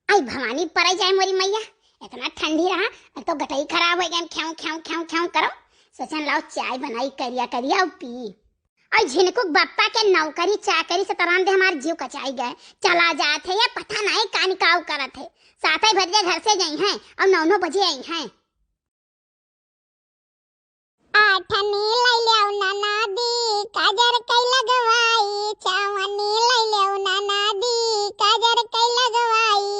आई भवानी पर जाए मोरी मैया, इतना ठंडी रहा तो गटई खराब हो गया। ख्याऊ ख्याऊ ख्याऊ ख्याऊ करो, सोचन लाओ चाय बनाई करिया करिया और पी। और झिनकुक बप्पा के नौकरी चाकरी से तरान दे हमारे जीव कचाई गए। चला जाते या पता नहीं कान काव करत है। साथ ही भरिया घर से गई हैं और 9 बजे आई हैं। आठनी लई लेऊ नाना दी काजर कई लगवाई, चावनी लई लेऊ नाना दी काजर कई लगवाई,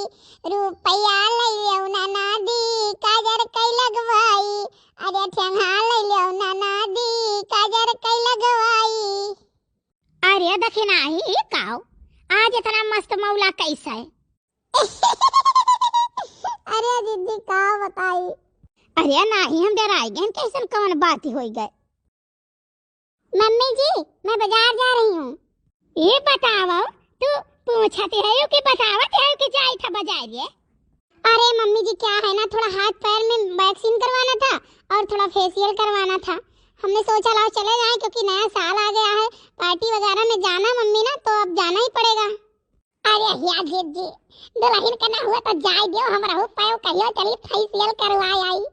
रुपया लई लेऊ नाना दी काजर कई लगवाई, अरे ठेंगा लई लेऊ नाना दी काजर कई लगवाई। अरे दखिना ही काओ आज इतना मस्त मौला कैसा है। अरे दीदी का बताई। अरे नहीं हम डराई गए कैसन कौन बात ही होई गए। मम्मी जी मैं बाजार जा रही हूँ। ये बताओ तू पूछती है कि बतावत है कि जाई था बाजार ये। अरे मम्मी जी क्या है ना, थोड़ा हाथ पैर में वैक्सीन करवाना था और थोड़ा फेशियल करवाना था। हमने सोचा लाओ चले जाएं क्योंकि नया साल आ गया है, पार्टी वगैरह में जाना मम्मी ना, तो अब जाना ही पड़ेगा। अरे या जी दुल्हन का ना हुआ तो जाए दियो, हमरा हो पायो कहियो चली फेशियल करवाई आई।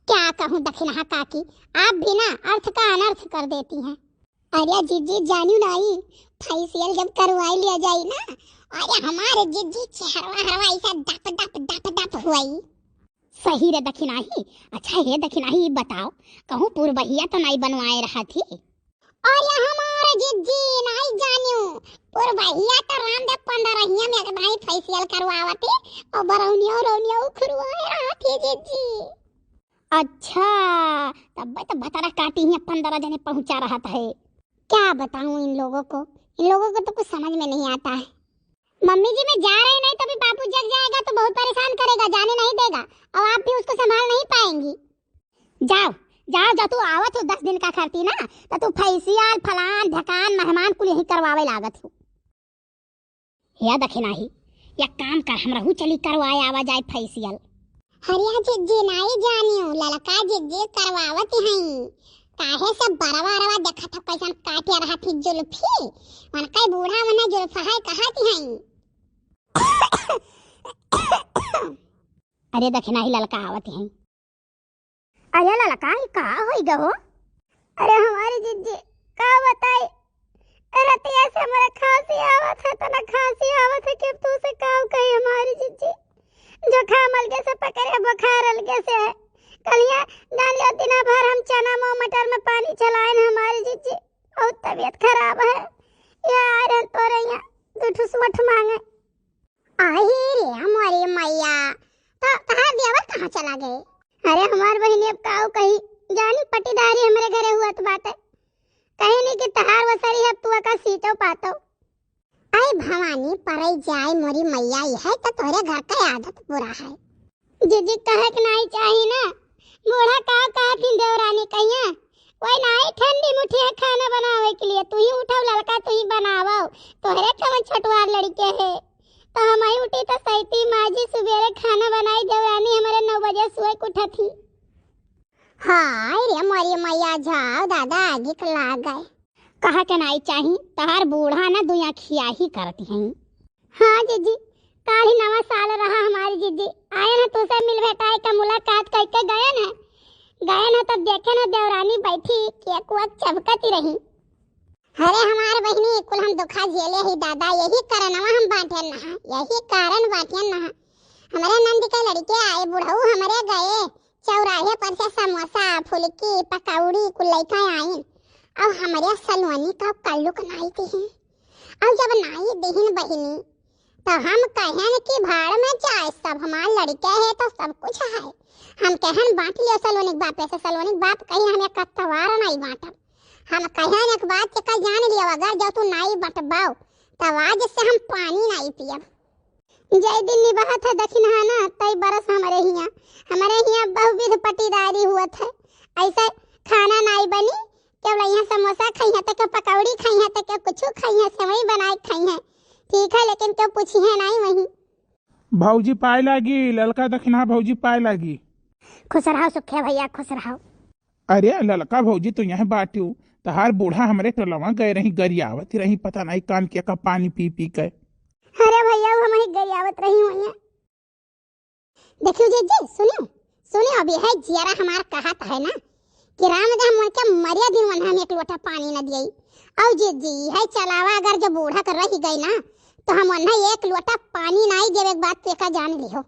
क्या कहूँ दक्षिणा काकी, आप भी ना अर्थ का अनर्थ कर देती हैं। अरे जीजी जानू नहीं, फेशियल जब करवाई लिया जाए ना, अरे हमारे जीजी चेहरा हरवा ऐसा डप डप डप डप हुई। सही रे दक्षिणाही। अच्छा ये दक्षिणाही बताओ कहूँ पूर्वहिया तो नहीं बनवाए रहा थी। और हमारे जीजी नहीं जानू पूर्वहिया तो रामदेव पंडरहिया में एक भाई फेशियल करवावती और बरौनिया रौनिया उखरवाए रहा थी जीजी। अच्छा तब तो भतरा काटी ही 15 जने पहुंचा रहा था। क्या बताऊं इन लोगों को तो कुछ समझ में नहीं आता है। मम्मी जी मैं जा रही नहीं, तभी बापू जग जाएगा तो बहुत परेशान करेगा, जाने नहीं देगा और आप भी उसको संभाल नहीं पाएंगी। जाओ जाओ जा, तू आवत हो 10 दिन का करती ना तो तू फेशियल फलान ढकान मेहमान कुल यही करवावे लागत हो। या दखिनाही या काम कर हमरहू चली करवाए आवा जाए फेशियल। हरिया जिज्जी नहीं जानियो ललका जिज्जी करवावत हैं। काहे सब बरवा रवा देखा था कैसन काटिया रहा थी जुल्फी, मन कई बूढ़ा मने जुल्फा है कहती हैं। अरे दखिना ही ललका आवत हैं। अरे ललका ही का होई गो। अरे हमारी जिज्जी का बताई, रतिया से हमारा खांसी आवत है, तना खांसी आवत है कि तू से का कही हमारी जिज्जी जुकाम अलगे से पकड़े बुखार अलगे से है। कलिया जान लिया दिन भर हम चना मुंह मटर में पानी चलाए ना हमारी जीजी और तबीयत खराब है। ये आयरन तो रही दूठू सुठ मांगे। आई रे हमारी मैया तो कहाँ दियावर कहाँ चला गए। अरे हमार बहनी अब काऊ कही जानी पटीदारी हमारे घरे हुआ तो बात है, कहीं नहीं कि तहार वसरी है तू का सीटो पातो। आई भवानी परई जाए मोरी मैया यह तो तोरे घर का आदत बुरा है। जीजी कहे कि नहीं चाहिए ना, बूढ़ा का थी देवरानी कहिया कोई नहीं ठंडी मुठी है खाना बनावे के लिए, तू ही उठाओ लड़का तू ही बनावो, तोहरे कवन छटवार लड़के है तो हम ही उठी तो सैती माजी सुबेरे खाना बनाई देवरानी हमारे 9 बजे सोए उठा थी। हाय रे मोरी मैया जाओ दादा आगे ला गए। कहा के नहीं चाहिए तहार बूढ़ा ना दुया खिया ही करती हैं। हाँ जीजी काल ही नवा साल रहा हमारी जीजी आए ना तुझसे मिल भेटाए का मुलाकात करके गए ना तब देखे ना देवरानी बैठी केक वक चबकती रही। अरे हमारे बहनी कुल हम दुखा झेले ही दादा, यही कारणवा हम बांटे ना, यही कारण बांटे ना। हमारे नंद के लड़के आए बुढ़ऊ हमारे गए चौराहे पर से समोसा फुलकी पकौड़ी कुल लेकर आए और हमारे सलोनी का कल्लू कनाई थी। और जब नाई दहीन बहिनी तो हम कहन कि भाड़ में जाए सब हमारे लड़के है तो सब कुछ है। हम कहन बांट लियो सलोनी बाप से, सलोनी बाप कहीं हमें कत्तवार नहीं बांटब। हम कहन एक बात के जान लियो अगर जो तू नाई बटबाओ तब आज से हम पानी नहीं पियब। जय दिन निभा था दक्षिणा ना तई बरस हमारे हिया बहुविध पटीदारी हुआ था। ऐसा खाना नहीं बनी केवल यहाँ समोसा खाई है तो क्या पकौड़ी खाई है तो क्या कुछ खाई है, सेवई बनाई खाई है, ठीक है लेकिन क्यों पूछी है नहीं वही। भौजी पाए लागी ललका दक्षिणा भौजी पाए लागी। खुश रहो सुखिया भैया खुश रहो। अरे ललका भौजी तो यहाँ बाटू तहार बूढ़ा हमारे टोलवा गए रही गरियावत रही, पता नहीं कान के का पानी पी पी के। अरे भैया हम ही गरियावत रही हुई है देखियो जी सुनियो सुनियो, अभी है जियारा हमार कहत है ना कि राम जहाँ मन के मरिया दिन मन हम एक लोटा पानी न दियई। और जी है चलावा अगर जो बूढ़ा कर रही गई ना तो हम उन्हें एक लोटा पानी नहीं देवे बात पे का जान लियो।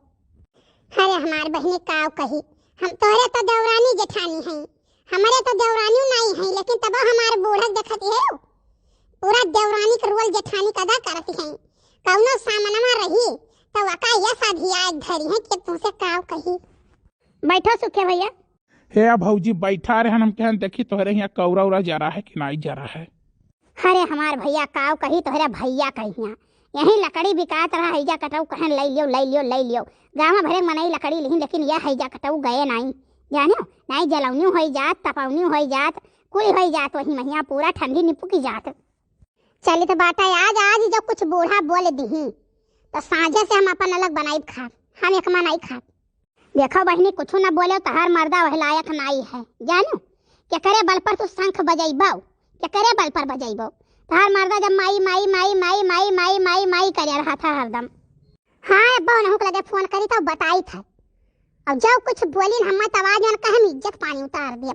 अरे हमार बहनी काव कही, हम तोहरे तो देवरानी जेठानी हैं, हमारे तो देवरानी नहीं है, लेकिन तब हमारे बूढ़ा देखती है पूरा देवरानी का रोल जेठानी कदा करती है। कौनो सामनमा रही तो वका ये साधिया धरी है कि तुमसे काव कही। बैठो सुखे भैया। हे भौजी बैठा रहे हम कहन देखी तोहरे यहाँ कौरा उरा जा रहा है कि नहीं जा रहा है। अरे हमार भैया काव कही तोहरा भैया कहिया यही लकड़ी बिकात रहा हैजा कटाऊ कहन लई लियो गाँव भरे मनई लकड़ी लिही, लेकिन यह हैजा कटाऊ गए नहीं जानो नहीं जलौनी हो जात तपौनी हो जात कुल हो जात वही महिया पूरा ठंडी निपुकी जात। चली तो बात आज जो कुछ बूढ़ा बोल दी तो साँझे से हम अपन अलग बनाई खा, हम एक नहीं खा। देखो बहनी कुछ न बोले तो हर मर्दा वह लायक नहीं है जानो क्या करे बल पर तू शंख बजाइबो, क्या करे बल पर बजाइबो तो हर मर्दा जब माई माई माई माई माई माई माई माई करे रहा था हरदम। हाँ अब्बा नहुक लगे फोन करी तो बताई था, अब जब कुछ बोली हम आवाज न कहे इज्जत पानी उतार दिया।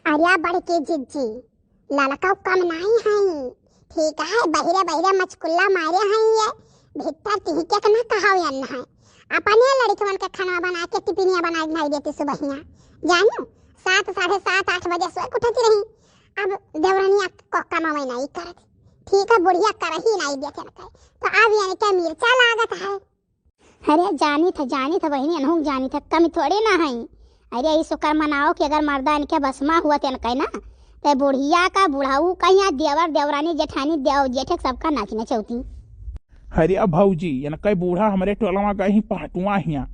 अरिया बड़ के जिज्जी ललका कम नहीं है, ठीक है बहिरे बहिरे मचकुल्ला मारे हैं ये भीतर तिहके के ना कहाव यन है। अपने लड़कवन के खाना बना के टिफिनिया बना नहीं देती सुबहिया जानो 7 साढ़े 7 8 बजे सोए उठती रही। अब देवरानिया को कमावे नहीं करती, ठीक है बुढ़िया कर ही नहीं देते न तो अब यानी क्या मिर्चा लागत है। अरे जानी था बहनी अनहुक जानी था कमी थोड़ी ना है। अरे इस कर मनाओ कि अगर मर्दा इनके बसमा हुआ तेन कहना तो बुढ़िया का बुढ़ाऊ का यहाँ देवर देवरानी जेठानी देव जेठक सबका नाचने चौथी। अरे अब भौजी यन कई बूढ़ा हमारे टोलवा गई पहाटुआ हिया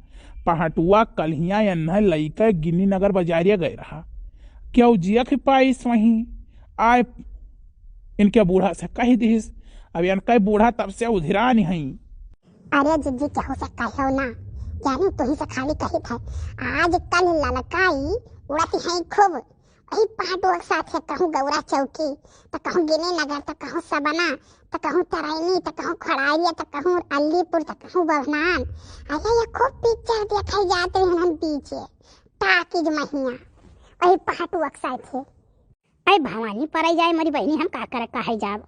पहाटुआ कलहिया यन लईका गिन्नी नगर बाजारिया गए रहा क्या जिया के पाइस वहीं आए इनके बूढ़ा से कही दिस। अब यन कई बूढ़ा तब से उधिरा नहीं। अरे जिज्जी क्या हो सकता है ना जानी तो ही से खाली कही था आज कल ललकाई उड़ती है खूब वही पहाटुआ के साथ है, कहूँ गौरा चौकी तो कहूँ गिनी नगर तो कहूँ सबना तो कहूँ तराइनी तो कहूँ खड़ारिया तो कहूँ अलीपुर तो कहूँ बभनान। अरे ये खूब पिक्चर देखा जाते हैं हम पीछे ताकि महिया वही पहाटुआ के साथ है। अरे भवानी पर जाए मेरी बहनी हम का करे कहे जाब।